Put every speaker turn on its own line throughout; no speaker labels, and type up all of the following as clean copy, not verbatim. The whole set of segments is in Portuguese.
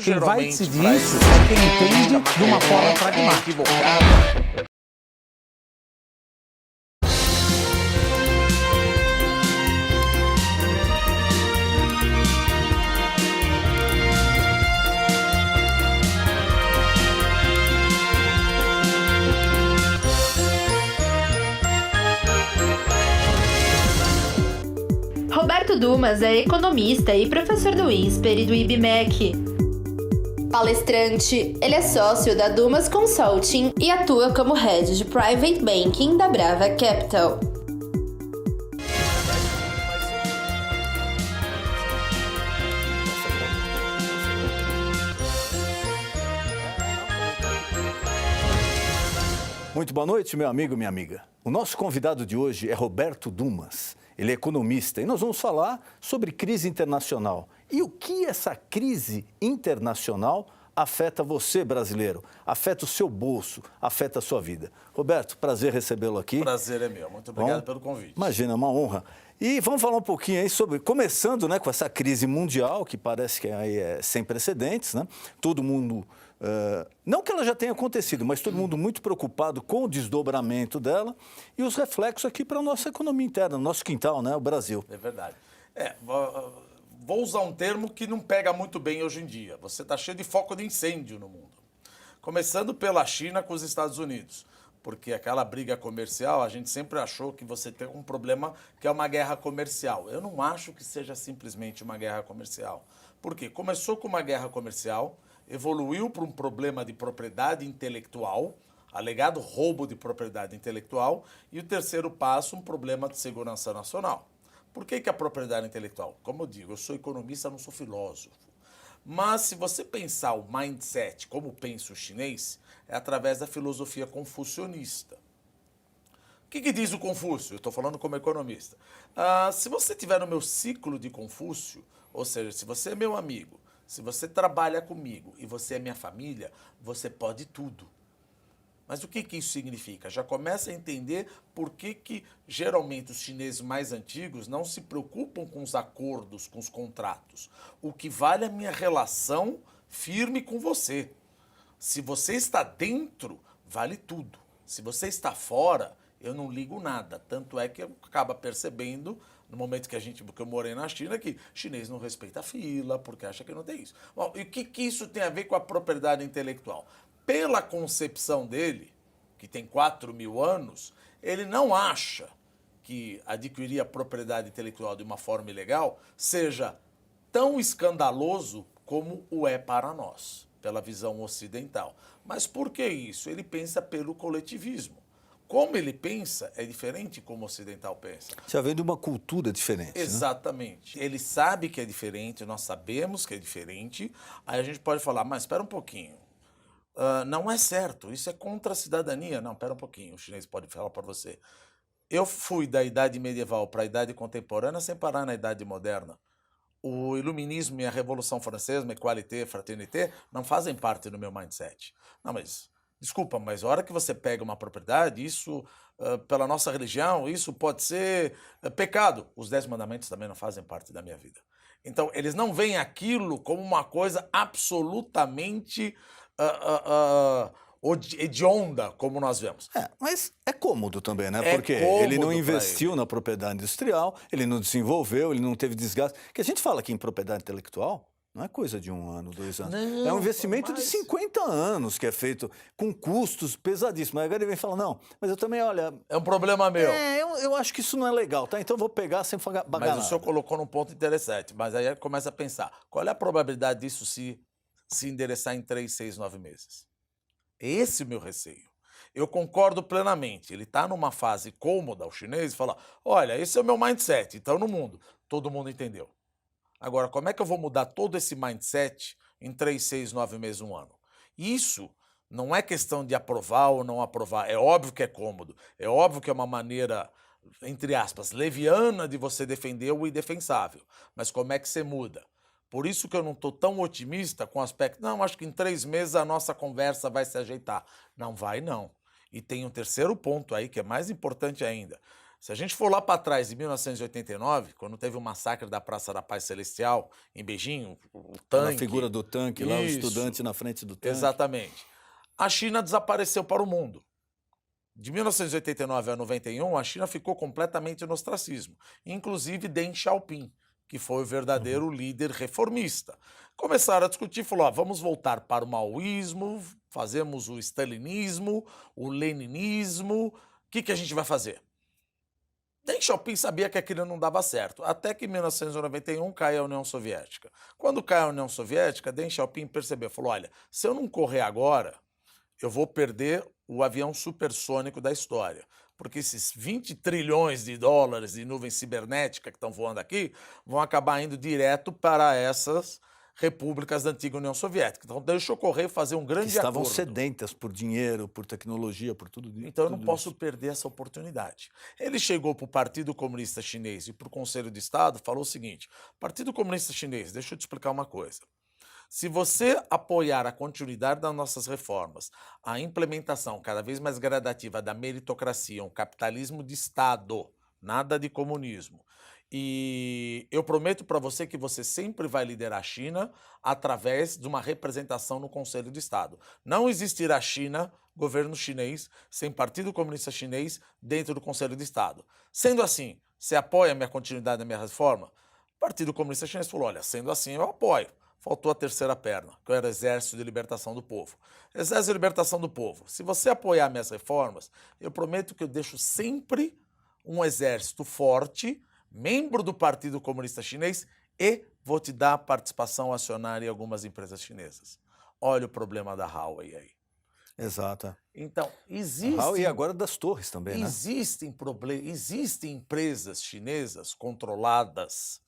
Quem vai
geralmente
decidir isso é quem entende de uma forma pragmática.
equivocada.
Roberto Dumas é economista e professor do INSPER e do IBMEC. Palestrante, ele é sócio da Dumas Consulting e atua como Head de Private Banking da Brava Capital.
Muito boa noite, meu amigo, minha amiga. O nosso convidado de hoje é Roberto Dumas. Ele é economista e nós vamos falar sobre crise internacional. E o que essa crise internacional afeta você, brasileiro? Afeta o seu bolso, afeta a sua vida. Roberto, prazer recebê-lo aqui.
Prazer é meu. Muito obrigado pelo convite.
Imagina, é uma honra. E vamos falar um pouquinho aí sobre, começando, né, com essa crise mundial, que parece que aí é sem precedentes, né? Todo mundo, não que ela já tenha acontecido, mas todo mundo muito preocupado com o desdobramento dela e os reflexos aqui para a nossa economia interna, nosso quintal, né, o Brasil.
É verdade. Vou usar um termo que não pega muito bem hoje em dia. Você está cheio de foco de incêndio no mundo. Começando pela China com os Estados Unidos. Porque aquela briga comercial, a gente sempre achou que você tem um problema que é uma guerra comercial. Eu não acho que seja simplesmente uma guerra comercial. Por quê? Começou com uma guerra comercial, evoluiu para um problema de propriedade intelectual, alegado roubo de propriedade intelectual, e o terceiro passo, um problema de segurança nacional. Por que a propriedade intelectual? Como eu digo, eu sou economista, não sou filósofo. Mas se você pensar o mindset, como pensa o chinês, é através da filosofia confucionista. O que diz o Confúcio? Eu estou falando como economista. Se você estiver no meu ciclo de Confúcio, ou seja, se você é meu amigo, se você trabalha comigo e você é minha família, você pode tudo. Mas o que isso significa? Já começa a entender por que geralmente os chineses mais antigos não se preocupam com os acordos, com os contratos. O que vale é a minha relação firme com você. Se você está dentro, vale tudo. Se você está fora, eu não ligo nada. Tanto é que eu acabo percebendo, no momento que eu morei na China, que chinês não respeita a fila, porque acha que não tem isso. Bom, e o que isso tem a ver com a propriedade intelectual? Pela concepção dele, que tem 4.000 anos, ele não acha que adquirir a propriedade intelectual de uma forma ilegal seja tão escandaloso como o é para nós, pela visão ocidental. Mas por que isso? Ele pensa pelo coletivismo. Como ele pensa é diferente como o ocidental pensa.
Já vem de uma cultura diferente.
Exatamente. Né? Ele sabe que é diferente, nós sabemos que é diferente, aí a gente pode falar, mas espera um pouquinho. Não é certo, isso é contra a cidadania. Não, pera um pouquinho, o chinês pode falar para você. Eu fui da idade medieval para a idade contemporânea sem parar na idade moderna. O iluminismo e a Revolução Francesa, égalité, fraternité, não fazem parte do meu mindset. Não, mas, desculpa, mas a hora que você pega uma propriedade, isso, pela nossa religião, isso pode ser pecado. Os 10 mandamentos também não fazem parte da minha vida. Então, eles não veem aquilo como uma coisa absolutamente hedionda, como nós vemos.
Mas é cômodo também, né? Porque ele não investiu na propriedade industrial, ele não desenvolveu, ele não teve desgaste. Que a gente fala aqui em propriedade intelectual, não é coisa de 1 ano, 2 anos.
Não,
é um investimento de 50 anos que é feito com custos pesadíssimos. Aí agora ele vem e fala, não, mas eu também, olha...
É um problema meu.
Eu acho que isso não é legal, tá? Então eu vou pegar sem pagar nada.
Mas o senhor colocou num ponto interessante, mas aí começa a pensar, qual é a probabilidade disso se endereçar em 3, 6, 9 meses? Esse é o meu receio. Eu concordo plenamente. Ele está numa fase cômoda, o chinês, e fala, olha, esse é o meu mindset, então no mundo. Todo mundo entendeu. Agora, como é que eu vou mudar todo esse mindset em 3, 6, 9 meses, 1 ano? Isso não é questão de aprovar ou não aprovar. É óbvio que é cômodo. É óbvio que é uma maneira, entre aspas, leviana de você defender o indefensável. Mas como é que você muda? Por isso que eu não estou tão otimista com o aspecto, não, acho que em 3 meses a nossa conversa vai se ajeitar. Não vai, não. E tem um terceiro ponto aí que é mais importante ainda. Se a gente for lá para trás, em 1989, quando teve o massacre da Praça da Paz Celestial, em Beijing, o tanque...
A figura do tanque, lá o
Isso.
estudante na frente do tanque.
Exatamente. A China desapareceu para o mundo. De 1989 a 91, a China ficou completamente no ostracismo. Inclusive Deng Xiaoping, que foi o verdadeiro líder reformista. Começaram a discutir, falou, vamos voltar para o maoísmo, fazemos o stalinismo, o leninismo, o que a gente vai fazer? Deng Xiaoping sabia que aquilo não dava certo, até que em 1991 cai a União Soviética. Quando cai a União Soviética, Deng Xiaoping percebeu, falou, olha, se eu não correr agora, eu vou perder o avião supersônico da história. Porque esses 20 trilhões de dólares de nuvem cibernética que estão voando aqui vão acabar indo direto para essas repúblicas da antiga União Soviética. Então, deixa eu correr e fazer um grande
Que estavam
acordo.
sedentas por dinheiro, por tecnologia, por tudo isso.
Então, eu não posso perder essa oportunidade. Ele chegou para o Partido Comunista Chinês e para o Conselho de Estado, falou o seguinte, Partido Comunista Chinês, deixa eu te explicar uma coisa. Se você apoiar a continuidade das nossas reformas, a implementação cada vez mais gradativa da meritocracia, um capitalismo de Estado, nada de comunismo, e eu prometo para você que você sempre vai liderar a China através de uma representação no Conselho de Estado. Não existirá China, governo chinês, sem Partido Comunista Chinês dentro do Conselho de Estado. Sendo assim, você apoia a minha continuidade da minha reforma? O Partido Comunista Chinês falou, olha, sendo assim eu apoio. Faltou a terceira perna, que era o Exército de Libertação do Povo. Exército de Libertação do Povo. Se você apoiar minhas reformas, eu prometo que eu deixo sempre um exército forte, membro do Partido Comunista Chinês, e vou te dar participação acionária em algumas empresas chinesas. Olha o problema da Huawei aí.
Exato.
Então, existem...
Huawei e agora das torres também, né?
Existem empresas chinesas controladas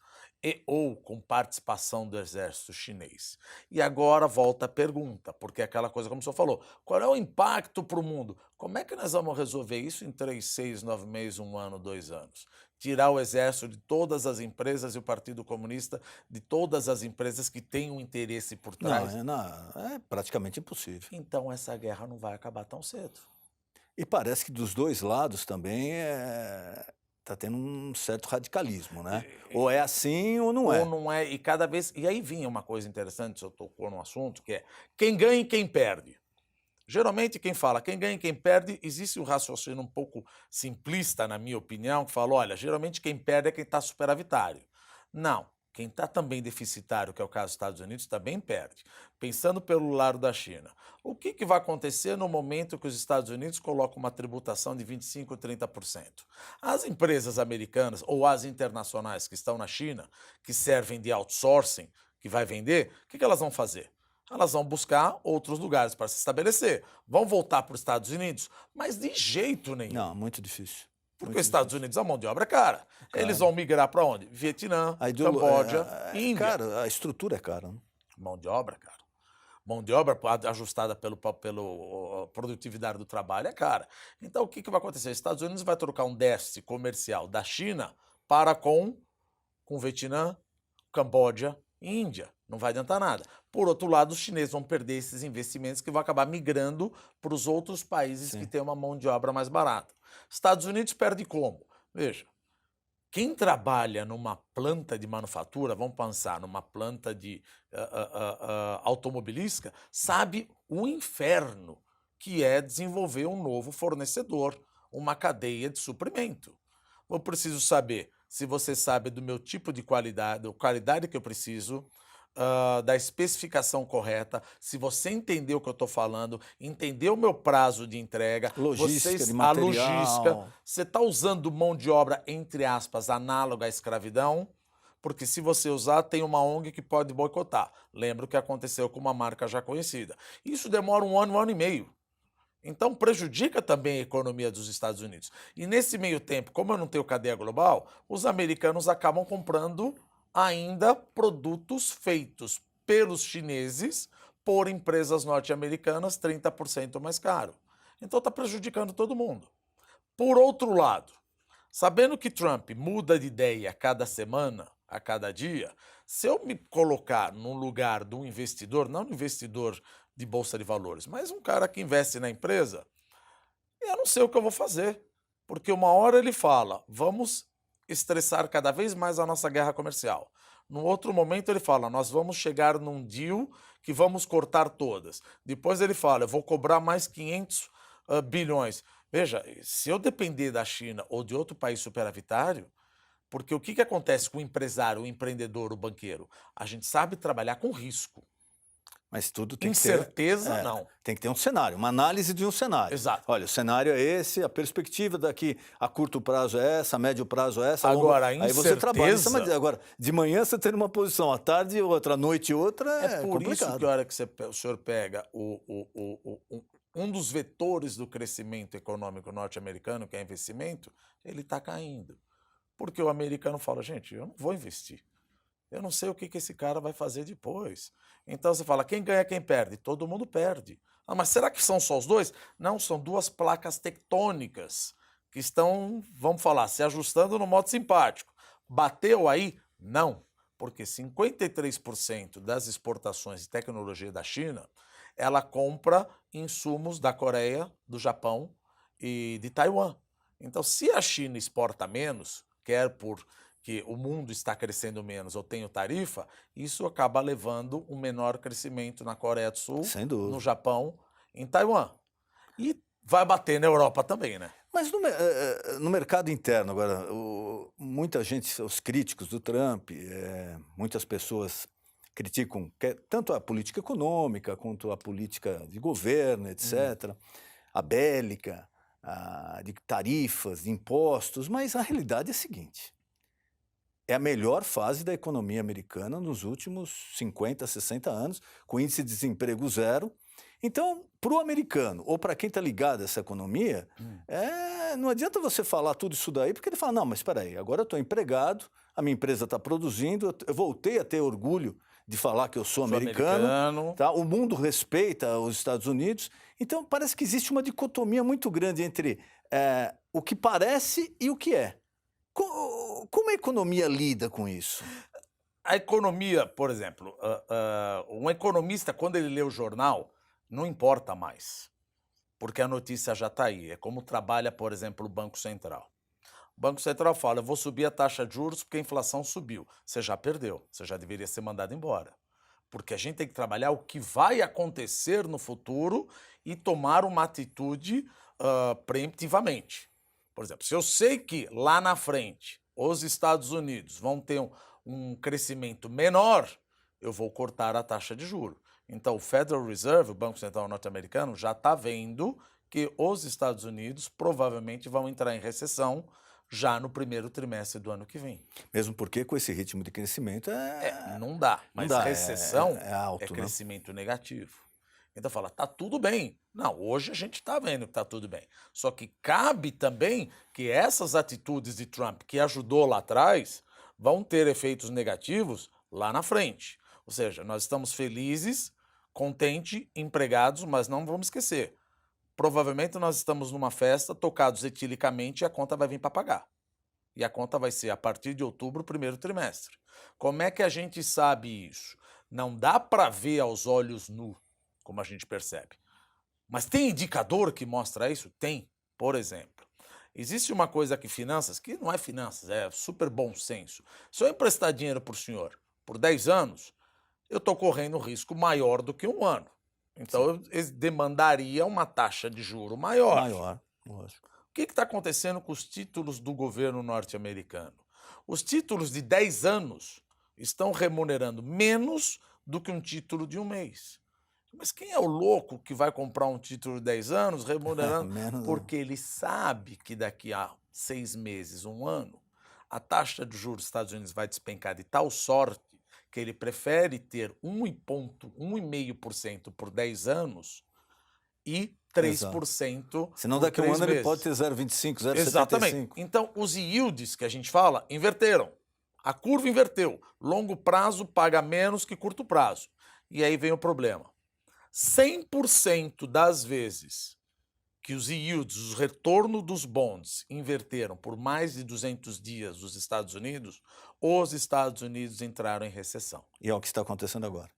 ou com participação do exército chinês. E agora volta a pergunta, porque é aquela coisa, como o senhor falou, qual é o impacto para o mundo? Como é que nós vamos resolver isso em 3, 6, 9 meses, 1 ano, 2 anos? Tirar o exército de todas as empresas e o Partido Comunista de todas as empresas que têm um interesse por trás?
É praticamente impossível.
Então essa guerra não vai acabar tão cedo.
E parece que dos dois lados também está tendo um certo radicalismo, né? Ou é assim ou não é.
Ou não é, e cada vez... E aí vinha uma coisa interessante, se eu tocou num assunto, que é quem ganha e quem perde. Geralmente quem fala quem ganha e quem perde, existe um raciocínio um pouco simplista, na minha opinião, que fala, olha, geralmente quem perde é quem está superavitário. Não, quem está também deficitário, que é o caso dos Estados Unidos, também perde. Pensando pelo lado da China, o que vai acontecer no momento que os Estados Unidos colocam uma tributação de 25% ou 30%? As empresas americanas ou as internacionais que estão na China, que servem de outsourcing, que vai vender, o que elas vão fazer? Elas vão buscar outros lugares para se estabelecer. Vão voltar para os Estados Unidos, mas de jeito nenhum.
Não, muito difícil.
Porque os Estados Unidos, a mão de obra é cara. Eles vão migrar para onde? Vietnã, Camboja, Índia.
Cara, a estrutura é cara. Né?
Mão de obra, cara. Mão de obra ajustada pela produtividade do trabalho é cara. Então, o que vai acontecer? Os Estados Unidos vai trocar um déficit comercial da China para com Vietnã, Camboja e Índia. Não vai adiantar nada. Por outro lado, os chineses vão perder esses investimentos que vão acabar migrando para os outros países que têm uma mão de obra mais barata. Estados Unidos perde como? Veja, quem trabalha numa planta de manufatura, vamos pensar numa planta de automobilística, sabe o inferno que é desenvolver um novo fornecedor, uma cadeia de suprimento. Eu preciso saber se você sabe do meu tipo de qualidade, a qualidade que eu preciso, da especificação correta, se você entendeu o que eu estou falando, entendeu o meu prazo de entrega,
logística de material.
A logística, você está usando mão de obra, entre aspas, análoga à escravidão, porque se você usar, tem uma ONG que pode boicotar. Lembra o que aconteceu com uma marca já conhecida. Isso demora 1 ano, 1 ano e meio. Então prejudica também a economia dos Estados Unidos. E nesse meio tempo, como eu não tenho cadeia global, os americanos acabam comprando ainda produtos feitos pelos chineses por empresas norte-americanas 30% mais caro. Então está prejudicando todo mundo. Por outro lado, sabendo que Trump muda de ideia a cada semana, a cada dia, se eu me colocar no lugar de um investidor, não um investidor de bolsa de valores, mas um cara que investe na empresa, eu não sei o que eu vou fazer. Porque uma hora ele fala, vamos estressar cada vez mais a nossa guerra comercial. No outro momento ele fala, nós vamos chegar num deal que vamos cortar todas. Depois ele fala, eu vou cobrar mais 500 bilhões. Veja, se eu depender da China ou de outro país superavitário, porque o que acontece com o empresário, o empreendedor, o banqueiro? A gente sabe trabalhar com risco.
Mas tudo tem
Incerteza,
que ter,
não.
Tem que ter um cenário, uma análise de um cenário.
Exato.
Olha, o cenário é esse, a perspectiva daqui a curto prazo é essa, a médio prazo é essa.
Agora, a
aí você trabalha.
incerteza-
Agora, de manhã você tem uma posição, à tarde outra, à noite outra,
É por
complicado.
isso que a hora que o senhor pega um dos vetores do crescimento econômico norte-americano, que é investimento, ele está caindo. Porque o americano fala, gente, eu não vou investir. Eu não sei o que esse cara vai fazer depois. Então você fala, quem ganha, quem perde? Todo mundo perde. Ah, mas será que são só os dois? Não, são duas placas tectônicas que estão, vamos falar, se ajustando no modo simpático. Bateu aí? Não. Porque 53% das exportações de tecnologia da China, ela compra insumos da Coreia, do Japão e de Taiwan. Então, se a China exporta menos, quer porque o mundo está crescendo menos ou tem tarifa, isso acaba levando um menor crescimento na Coreia do Sul,
Sem dúvida.
no Japão, em Taiwan. E vai bater na Europa também, né?
Mas no mercado interno, agora, muita gente, os críticos do Trump, muitas pessoas criticam tanto a política econômica quanto a política de governo, etc., a bélica, de tarifas, de impostos, mas a realidade é a seguinte: é a melhor fase da economia americana nos últimos 50, 60 anos, com índice de desemprego zero. Então, para o americano, ou para quem está ligado a essa economia, não adianta você falar tudo isso daí, porque ele fala, não, mas espera aí, agora eu estou empregado, a minha empresa está produzindo, eu voltei a ter orgulho de falar que eu sou americano. Tá? O mundo respeita os Estados Unidos. Então, parece que existe uma dicotomia muito grande entre o que parece e o que é. Como a economia lida com isso?
A economia, por exemplo, um economista, quando ele lê o jornal, não importa mais, porque a notícia já está aí. É como trabalha, por exemplo, o Banco Central. O Banco Central fala, eu vou subir a taxa de juros porque a inflação subiu. Você já perdeu, você já deveria ser mandado embora. Porque a gente tem que trabalhar o que vai acontecer no futuro e tomar uma atitude preemptivamente. Por exemplo, se eu sei que lá na frente os Estados Unidos vão ter um crescimento menor, eu vou cortar a taxa de juros. Então, o Federal Reserve, o Banco Central norte-americano, já está vendo que os Estados Unidos provavelmente vão entrar em recessão já no primeiro trimestre do ano que vem.
Mesmo porque com esse ritmo de crescimento
não dá. Mas
não dá,
recessão
alto,
é crescimento negativo. Então fala, tá tudo bem. Não, hoje a gente está vendo que tá tudo bem. Só que cabe também que essas atitudes de Trump, que ajudou lá atrás, vão ter efeitos negativos lá na frente. Ou seja, nós estamos felizes, contentes, empregados, mas não vamos esquecer. Provavelmente nós estamos numa festa, tocados etilicamente, e a conta vai vir para pagar. E a conta vai ser a partir de outubro, primeiro trimestre. Como é que a gente sabe isso? Não dá para ver aos olhos nus, como a gente percebe. Mas tem indicador que mostra isso? Tem. Por exemplo, existe uma coisa que finanças, que não é finanças, é super bom senso. Se eu emprestar dinheiro para o senhor por 10 anos, eu estou correndo um risco maior do que um ano. Então, eu demandaria uma taxa de juro maior.
Maior, lógico.
O que está acontecendo com os títulos do governo norte-americano? Os títulos de 10 anos estão remunerando menos do que um título de um mês. Mas quem é o louco que vai comprar um título de 10 anos remunerando? Porque ele sabe que daqui a 6 meses, um ano, a taxa de juros dos Estados Unidos vai despencar de tal sorte que ele prefere ter 1,5% por 10 anos e 3%.
Senão daqui a um ano
meses.
Ele pode ter 0,25, 0,75.
Exatamente. Então, os yields que a gente fala, inverteram. A curva inverteu. Longo prazo paga menos que curto prazo. E aí vem o problema. 100% das vezes que os yields, o retorno dos bonds, inverteram por mais de 200 dias nos Estados Unidos, os Estados Unidos entraram em recessão.
E é o que está acontecendo agora.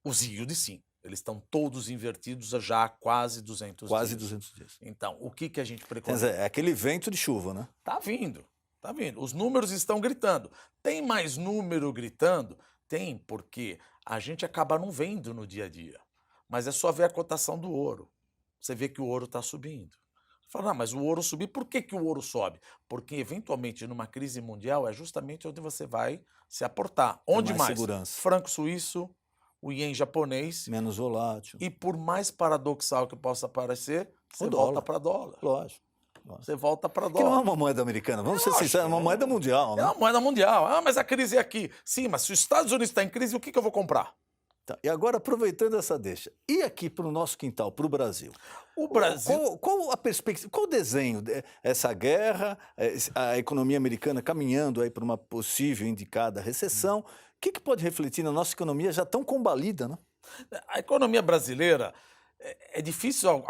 Os yields, sim. Eles estão todos invertidos já há quase 200
Quase
dias.
200 dias.
Então, o que a gente
Quer
preconiza?
dizer, é aquele vento de chuva, né?
Tá vindo, tá vindo. Os números estão gritando. Tem mais número gritando? Tem, porque a gente acaba não vendo no dia a dia. Mas é só ver a cotação do ouro. Você vê que o ouro está subindo. Fala, mas o ouro subir, por que o ouro sobe? Porque, eventualmente, numa crise mundial, é justamente onde você vai se aportar. Onde
mais
mais?
segurança.
Franco suíço, o ien japonês.
Menos volátil.
E por mais paradoxal que possa parecer, você
dólar.
volta para dólar.
Lógico.
Você volta para
Que não é
dólar.
uma moeda americana, vamos ser
Lógico,
sinceros, é uma moeda mundial,
É
né?
uma moeda mundial. Ah, mas a crise é aqui. Sim, mas se os Estados Unidos está em crise, o que eu vou comprar?
Tá, e agora, aproveitando essa deixa, e aqui para o nosso quintal, para o Brasil?
O Brasil.
Qual a perspectiva, qual o desenho dessa guerra, a economia americana caminhando aí para uma possível indicada recessão? O que pode refletir na nossa economia já tão combalida, né?
A economia brasileira, é difícil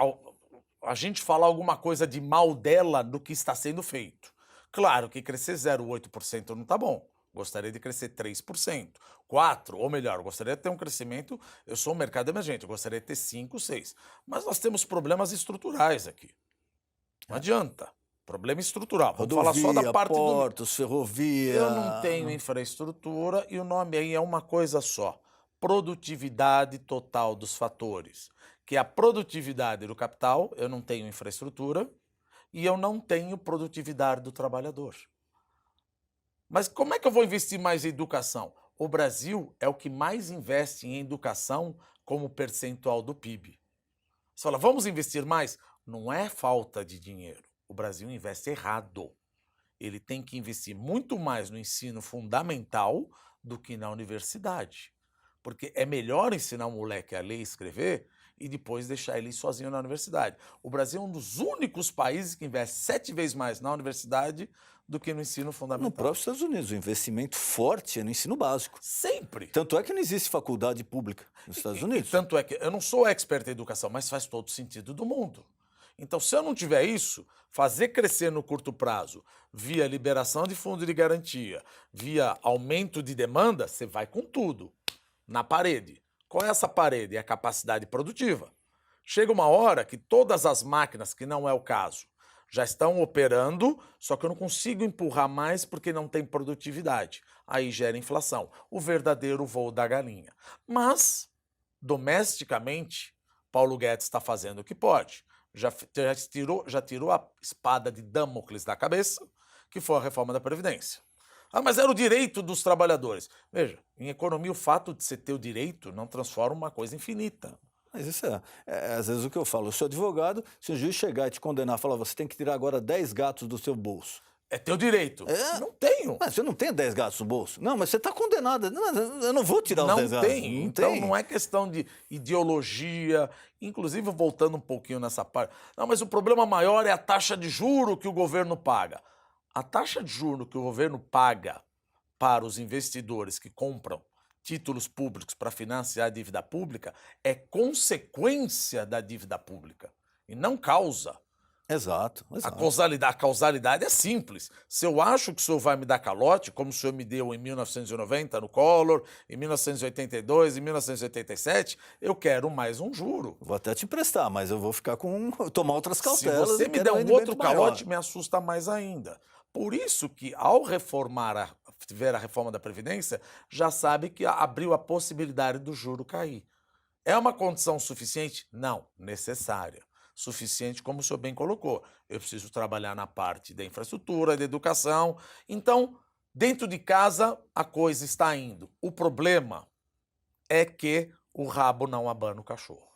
a gente falar alguma coisa de mal dela do que está sendo feito. Claro que crescer 0,8% não está bom. Gostaria de crescer 3%, 4%, ou melhor, gostaria de ter um crescimento, eu sou um mercado emergente, eu gostaria de ter 5%, 6%. Mas nós temos problemas estruturais aqui. Não adianta. Problema estrutural. Vamos falar só da parte
portos, ferrovia...
Eu não tenho infraestrutura e o nome aí é uma coisa só. Produtividade total dos fatores. Que é a produtividade do capital, eu não tenho infraestrutura, e eu não tenho produtividade do trabalhador. Mas como é que eu vou investir mais em educação? O Brasil é o que mais investe em educação como percentual do PIB. Você fala, vamos investir mais? Não é falta de dinheiro. O Brasil investe errado. Ele tem que investir muito mais no ensino fundamental do que na universidade. Porque é melhor ensinar um moleque a ler e escrever e depois deixar ele sozinho na universidade. O Brasil é um dos únicos países que investe 7 vezes mais na universidade do que no ensino fundamental.
No próprio Estados Unidos, o investimento forte é no ensino básico.
Sempre.
Tanto é que não existe faculdade pública nos Estados Unidos.
Tanto é que eu não sou expert em educação, mas faz todo sentido do mundo. Então, se eu não tiver isso, fazer crescer no curto prazo, via liberação de fundo de garantia, via aumento de demanda, você vai com tudo na parede. Qual é essa parede? É a capacidade produtiva. Chega uma hora que todas as máquinas, que não é o caso, já estão operando, só que eu não consigo empurrar mais porque não tem produtividade. Aí gera inflação. O verdadeiro voo da galinha. Mas, domesticamente, Paulo Guedes está fazendo o que pode. Já tirou a espada de Damocles da cabeça, que foi a reforma da Previdência. Ah, mas era o direito dos trabalhadores. Veja, em economia, o fato de você ter o direito não transforma uma coisa infinita.
Mas isso às vezes o que eu falo, eu sou advogado, se o juiz chegar e te condenar, falar, você tem que tirar agora 10 gatos do seu bolso.
É teu direito. Não tenho.
Mas você não tem 10 gatos no bolso? Não, mas você está condenado. Não, eu não vou tirar os 10 gatos.
Não tem. Então não é questão de ideologia. Inclusive, voltando um pouquinho nessa parte. Não, mas o problema maior é a taxa de juro que o governo paga. A taxa de juro que o governo paga para os investidores que compram títulos públicos para financiar a dívida pública é consequência da dívida pública e não causa.
Exato.
A causalidade é simples. Se eu acho que o senhor vai me dar calote, como o senhor me deu em 1990 no Collor, em 1982, em 1987, eu quero mais um juro.
Vou até te emprestar, mas eu vou ficar tomar outras cautelas.
Se você me der um outro calote, me assusta mais ainda. Por isso que, ao tiver a reforma da Previdência, já sabe que abriu a possibilidade do juro cair. É uma condição suficiente? Não, necessária. Suficiente, como o senhor bem colocou. Eu preciso trabalhar na parte da infraestrutura, da educação. Então, dentro de casa, a coisa está indo. O problema é que o rabo não abana o cachorro.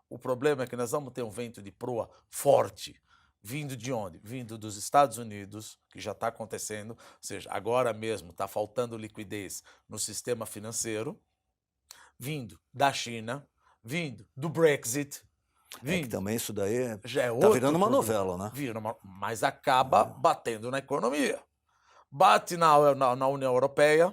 O problema é que nós vamos ter um vento de proa forte. Vindo de onde? Vindo dos Estados Unidos, que já está acontecendo, ou seja, agora mesmo está faltando liquidez no sistema financeiro, vindo da China, vindo do Brexit,
que também isso daí
já
tá virando uma novela, né?
Mas acaba batendo na economia. Bate na União Europeia,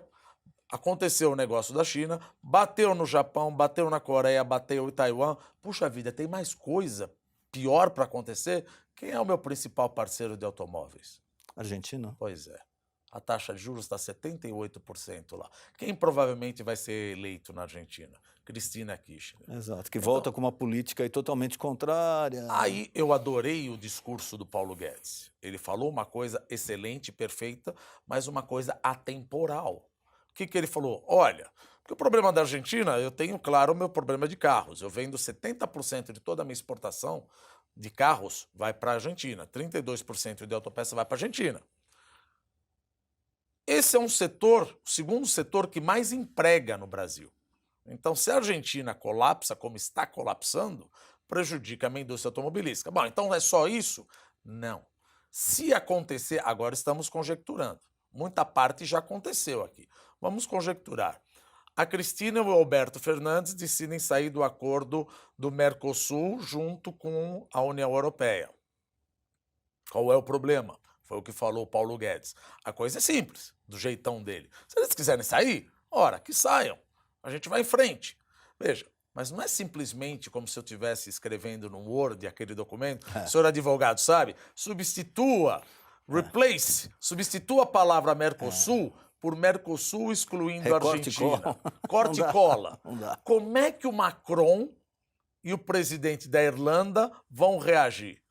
aconteceu o negócio da China, bateu no Japão, bateu na Coreia, bateu em Taiwan. Puxa vida, tem mais coisa pior para acontecer? Quem é o meu principal parceiro de automóveis?
Argentina.
Pois é. A taxa de juros está 78% lá. Quem provavelmente vai ser eleito na Argentina? Cristina Kirchner.
Exato, que volta com uma política aí totalmente contrária.
Aí eu adorei o discurso do Paulo Guedes. Ele falou uma coisa excelente, perfeita, mas uma coisa atemporal. O que ele falou? Olha, porque o problema da Argentina, eu tenho, claro, o meu problema de carros. Eu vendo 70% de toda a minha exportação de carros vai para a Argentina, 32% de autopeça vai para a Argentina. Esse é um setor, o segundo setor que mais emprega no Brasil. Então, se a Argentina colapsa, como está colapsando, prejudica a minha indústria automobilística. Bom, então é só isso? Não. Se acontecer, agora estamos conjecturando. Muita parte já aconteceu aqui. Vamos conjecturar. A Cristina e o Alberto Fernandes decidem sair do acordo do Mercosul junto com a União Europeia. Qual é o problema? Foi o que falou o Paulo Guedes. A coisa é simples, do jeitão dele. Se eles quiserem sair, ora, que saiam. A gente vai em frente. Veja, mas não é simplesmente como se eu estivesse escrevendo no Word aquele documento. O senhor advogado sabe? Substitua a palavra Mercosul por Mercosul excluindo a
Recorte e
Argentina.
cola.
Corte
Não
e
dá,
cola.
não dá.
Como é que o Macron e o presidente da Irlanda vão reagir?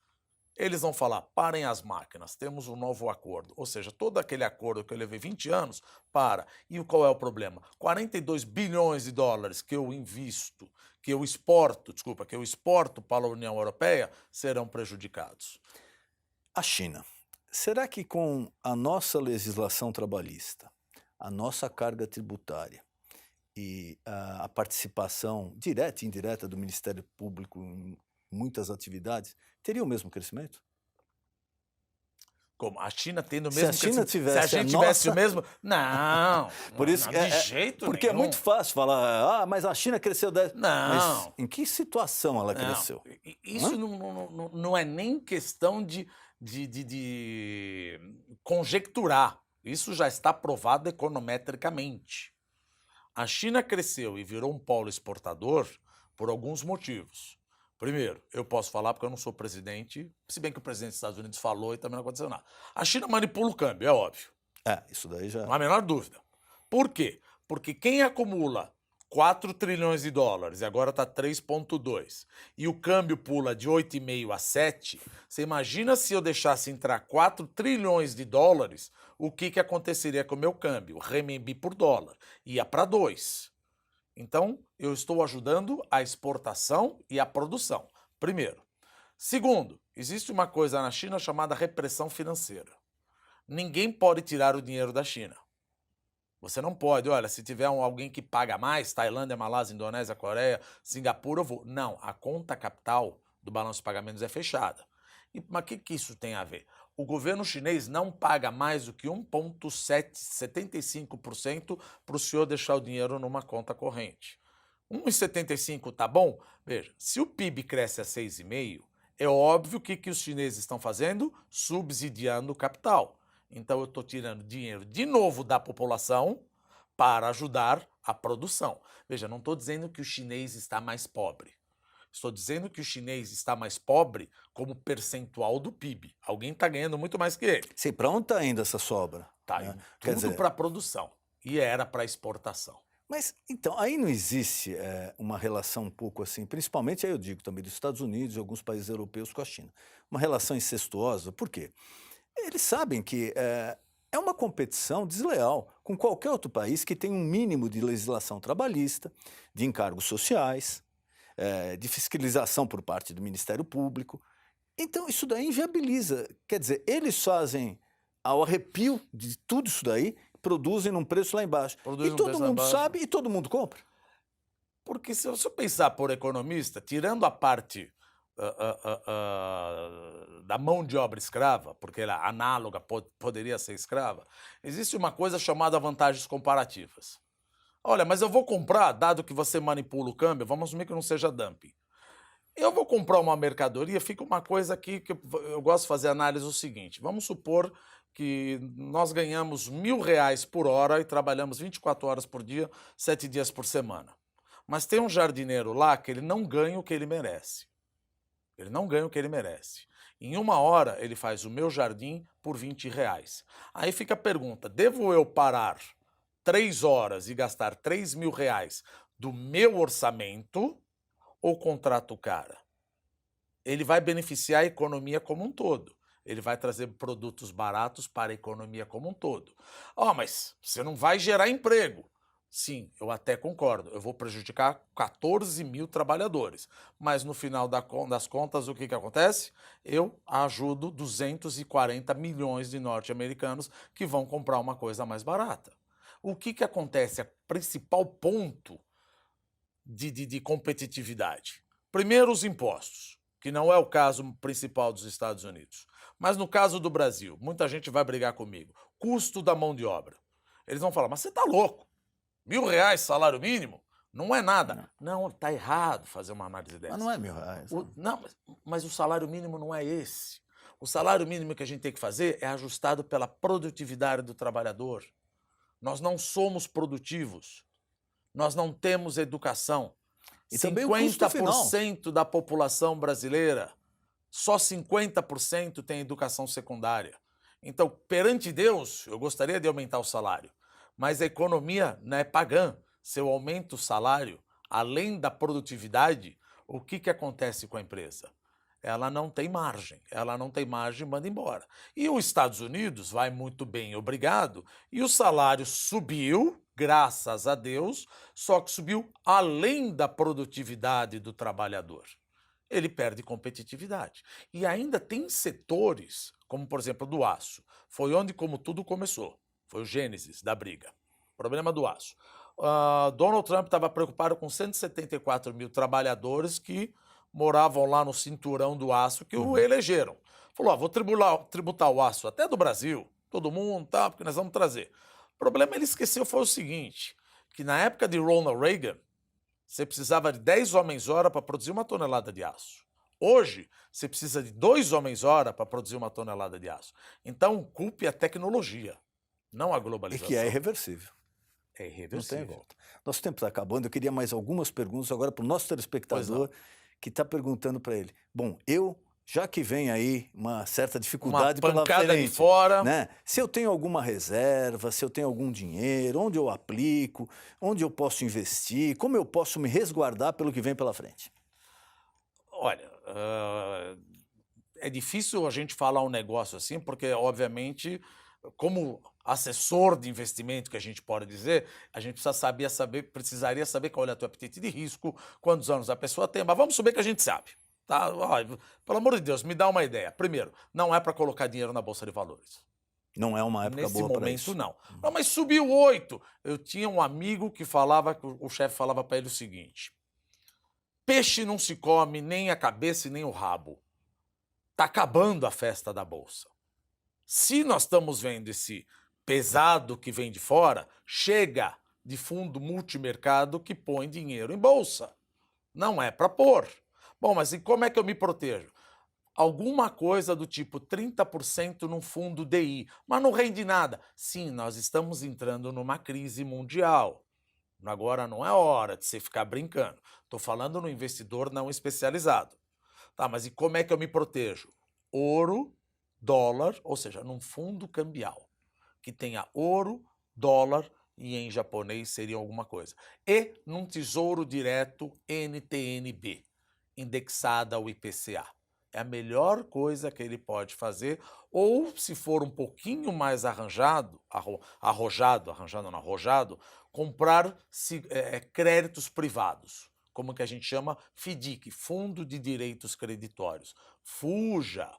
Eles vão falar, parem as máquinas, temos um novo acordo. Ou seja, todo aquele acordo que eu levei 20 anos, para. E qual é o problema? 42 bilhões de dólares que eu invisto, que eu exporto para a União Europeia, serão prejudicados.
A China. Será que com a nossa legislação trabalhista, a nossa carga tributária e a participação direta e indireta do Ministério Público em muitas atividades, teria o mesmo crescimento?
Como? A China tendo o
Se
mesmo
a China
crescimento?
tivesse
Se a gente
a
tivesse
nossa-
o mesmo... Não,
Por isso
não,
que
de jeito
porque
nenhum.
é muito fácil falar, mas a China cresceu 10.
Não.
Mas em que situação ela
Não,
cresceu?
isso não é nem questão de conjecturar. Isso já está provado econometricamente. A China cresceu e virou um polo exportador por alguns motivos. Primeiro, eu posso falar porque eu não sou presidente, se bem que o presidente dos Estados Unidos falou e também não aconteceu nada. A China manipula o câmbio, é óbvio.
Isso daí já...
Não há a menor dúvida. Por quê? Porque quem acumula 4 trilhões de dólares e agora está 3,2 e o câmbio pula de 8,5 a 7, você imagina se eu deixasse entrar 4 trilhões de dólares, o que aconteceria com o meu câmbio? Renminbi por dólar. Ia para 2. Então, eu estou ajudando a exportação e a produção. Primeiro. Segundo, existe uma coisa na China chamada repressão financeira. Ninguém pode tirar o dinheiro da China. Você não pode, olha, se tiver alguém que paga mais, Tailândia, Malásia, Indonésia, Coreia, Singapura, eu vou. Não, a conta capital do balanço de pagamentos é fechada. Mas o que isso tem a ver? O governo chinês não paga mais do que 1,75% para o senhor deixar o dinheiro numa conta corrente. 1,75 tá bom? Veja, se o PIB cresce a 6,5, é óbvio que os chineses estão fazendo? Subsidiando o capital. Então eu estou tirando dinheiro de novo da população para ajudar a produção. Veja, não estou dizendo que o chinês está mais pobre. Estou dizendo que o chinês está mais pobre como percentual do PIB. Alguém está ganhando muito mais que ele.
Sim, para onde está indo essa sobra?
Está indo tudo para a produção. E era para exportação.
Mas, então, aí não existe uma relação um pouco assim, principalmente, aí eu digo também, dos Estados Unidos e alguns países europeus com a China. Uma relação incestuosa, por quê? Eles sabem que é uma competição desleal com qualquer outro país que tem um mínimo de legislação trabalhista, de encargos sociais, de fiscalização por parte do Ministério Público. Então, isso daí inviabiliza. Quer dizer, eles fazem ao arrepio de tudo isso daí, produzem num preço lá embaixo. E todo mundo sabe e todo mundo compra.
Porque se eu pensar por economista, tirando a parte da mão de obra escrava, porque ela análoga poderia ser escrava, existe uma coisa chamada vantagens comparativas. Olha, mas eu vou comprar, dado que você manipula o câmbio, vamos assumir que não seja dumping. Eu vou comprar uma mercadoria, fica uma coisa aqui que eu gosto de fazer análise o seguinte, vamos supor que nós ganhamos R$1.000 por hora e trabalhamos 24 horas por dia, 7 dias por semana. Mas tem um jardineiro lá que ele não ganha o que ele merece. Ele não ganha o que ele merece. Em 1 hora, ele faz o meu jardim por R$20. Aí fica a pergunta, devo eu parar 3 horas e gastar R$3.000 do meu orçamento ou contrato o cara? Ele vai beneficiar a economia como um todo. Ele vai trazer produtos baratos para a economia como um todo. Mas você não vai gerar emprego. Sim, eu até concordo. Eu vou prejudicar 14 mil trabalhadores. Mas no final das contas, o que acontece? Eu ajudo 240 milhões de norte-americanos que vão comprar uma coisa mais barata. O que acontece? O principal ponto de competitividade. Primeiro, os impostos, que não é o caso principal dos Estados Unidos. Mas no caso do Brasil, muita gente vai brigar comigo. Custo da mão de obra. Eles vão falar, mas você está louco? R$ 1.000 salário mínimo? Não é nada. Não, está errado fazer uma análise dessa.
Mas não é R$ 1.000.
Não, mas o salário mínimo não é esse. O salário mínimo que a gente tem que fazer é ajustado pela produtividade do trabalhador. Nós não somos produtivos. Nós não temos educação.
E também o custo final.
50% da população brasileira, só 50% tem educação secundária. Então, perante Deus, eu gostaria de aumentar o salário. Mas a economia não é pagã. Se eu aumento o salário, além da produtividade, o que acontece com a empresa? Ela não tem margem. Ela não tem margem e manda embora. E os Estados Unidos vai muito bem, obrigado, e o salário subiu, graças a Deus, só que subiu além da produtividade do trabalhador. Ele perde competitividade. E ainda tem setores, como por exemplo do aço. Foi onde como tudo começou. Foi o gênesis da briga. Problema do aço. Donald Trump estava preocupado com 174 mil trabalhadores que moravam lá no cinturão do aço que o elegeram. Falou, vou tributar o aço até do Brasil, todo mundo, tá, porque nós vamos trazer. O problema ele esqueceu foi o seguinte, que na época de Ronald Reagan, você precisava de 10 homens-hora para produzir 1 tonelada de aço. Hoje, você precisa de 2 homens-hora para produzir 1 tonelada de aço. Então, culpe a tecnologia, não a globalização.
E que é irreversível.
É irreversível.
Não tem volta. Nosso tempo está acabando. Eu queria mais algumas perguntas agora para o nosso telespectador que está perguntando para ele. Bom, já que vem aí uma certa dificuldade
pela frente, de fora,
né? Se eu tenho alguma reserva, se eu tenho algum dinheiro, onde eu aplico, onde eu posso investir, como eu posso me resguardar pelo que vem pela frente?
Olha, é difícil a gente falar um negócio assim, porque, obviamente, como assessor de investimento que a gente pode dizer, a gente precisaria saber qual é o teu apetite de risco, quantos anos a pessoa tem, mas vamos subir que a gente sabe. Tá? Pelo amor de Deus, me dá uma ideia. Primeiro, não é para colocar dinheiro na Bolsa de Valores.
Não é uma época boa para isso.
Nesse momento, não. Não, mas subiu 8. Eu tinha um amigo que falava, o chefe falava para ele o seguinte, peixe não se come nem a cabeça e nem o rabo. Está acabando a festa da Bolsa. Se nós estamos vendo esse pesado que vem de fora, chega de fundo multimercado que põe dinheiro em bolsa. Não é para pôr. Bom, mas e como é que eu me protejo? Alguma coisa do tipo 30% num fundo DI, mas não rende nada. Sim, nós estamos entrando numa crise mundial. Agora não é hora de você ficar brincando. Estou falando no investidor não especializado. Tá, mas e como é que eu me protejo? Ouro, dólar, ou seja, num fundo cambial, que tenha ouro, dólar e em japonês seria alguma coisa. E num tesouro direto NTNB, indexada ao IPCA. É a melhor coisa que ele pode fazer, ou se for um pouquinho mais arrojado, comprar créditos privados, como que a gente chama FDIC, Fundo de Direitos Creditórios. Fuja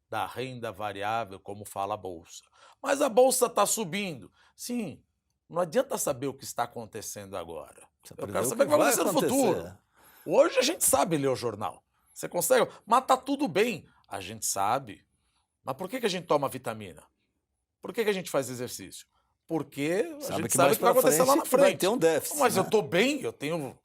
da renda variável, como fala a Bolsa. Mas a Bolsa está subindo. Sim, não adianta saber o que está acontecendo agora. Eu quero saber o que vai acontecer no futuro. Hoje a gente sabe ler o jornal. Você consegue? Mas está tudo bem. A gente sabe. Mas por que a gente toma vitamina? Por que a gente faz exercício? Porque a gente sabe o que vai acontecer lá na frente.
Vai ter um déficit.
Mas eu estou bem, eu tenho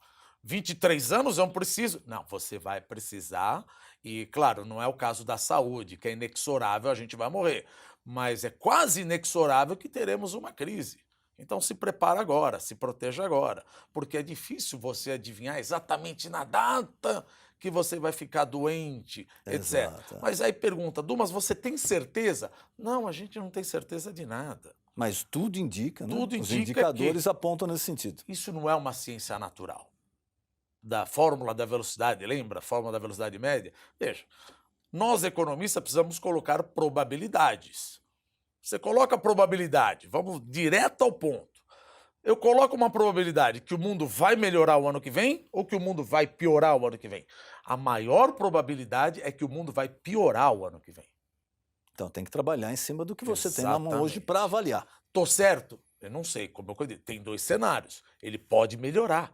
23 anos, eu não preciso. Não, você vai precisar. E, claro, não é o caso da saúde, que é inexorável, a gente vai morrer. Mas é quase inexorável que teremos uma crise. Então se prepara agora, se proteja agora. Porque é difícil você adivinhar exatamente na data que você vai ficar doente, etc. Mas aí pergunta, Dumas, você tem certeza? Não, a gente não tem certeza de nada.
Mas tudo indica, né?
Tudo
Os
indica
indicadores apontam nesse sentido.
Isso não é uma ciência natural. Da fórmula da velocidade, lembra? A fórmula da velocidade média? Veja, nós economistas precisamos colocar probabilidades. Você coloca a probabilidade, vamos direto ao ponto. Eu coloco uma probabilidade que o mundo vai melhorar o ano que vem ou que o mundo vai piorar o ano que vem? A maior probabilidade é que o mundo vai piorar o ano que vem.
Então tem que trabalhar em cima do que você tem na mão hoje
Exatamente.
para avaliar.
Tô certo? Eu não sei, como eu disse, tem dois cenários. Ele pode melhorar,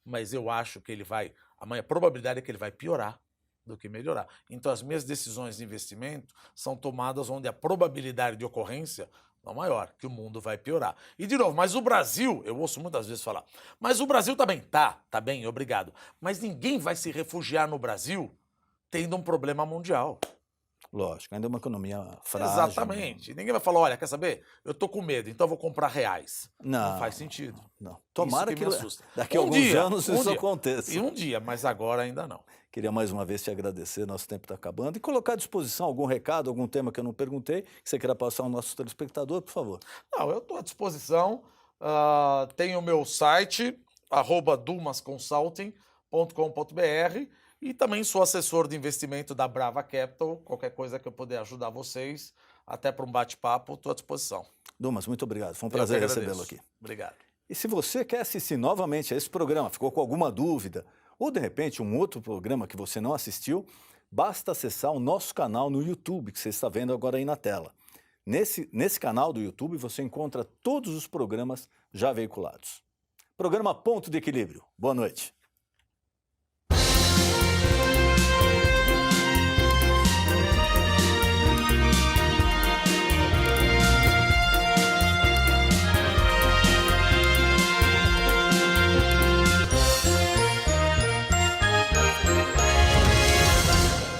mas eu acho que ele vai... A probabilidade é que ele vai piorar do que melhorar. Então as minhas decisões de investimento são tomadas onde a probabilidade de ocorrência é maior, que o mundo vai piorar. E de novo, mas o Brasil, eu ouço muitas vezes falar, mas o Brasil tá bem. Tá bem, obrigado. Mas ninguém vai se refugiar no Brasil tendo um problema mundial.
Lógico, ainda é uma economia frágil.
Exatamente. Ninguém vai falar, olha, quer saber? Eu tô com medo, então eu vou comprar reais.
Não
faz sentido.
Não. Tomara
Isso
que
me assusta.
daqui a alguns anos isso aconteça.
E um dia, mas agora ainda não.
Queria mais uma vez te agradecer, nosso tempo está acabando, e colocar à disposição algum recado, algum tema que eu não perguntei, que você queira passar ao nosso telespectador, por favor.
Não, eu estou à disposição. Tem o meu site, @dumasconsulting.com.br, e também sou assessor de investimento da Brava Capital. Qualquer coisa que eu puder ajudar vocês, até para um bate-papo, estou à disposição.
Dumas, muito obrigado. Foi um prazer recebê-lo aqui.
Obrigado.
E se você quer assistir novamente a esse programa, ficou com alguma dúvida, ou de repente um outro programa que você não assistiu, basta acessar o nosso canal no YouTube, que você está vendo agora aí na tela. Nesse canal do YouTube você encontra todos os programas já veiculados. Programa Ponto de Equilíbrio. Boa noite.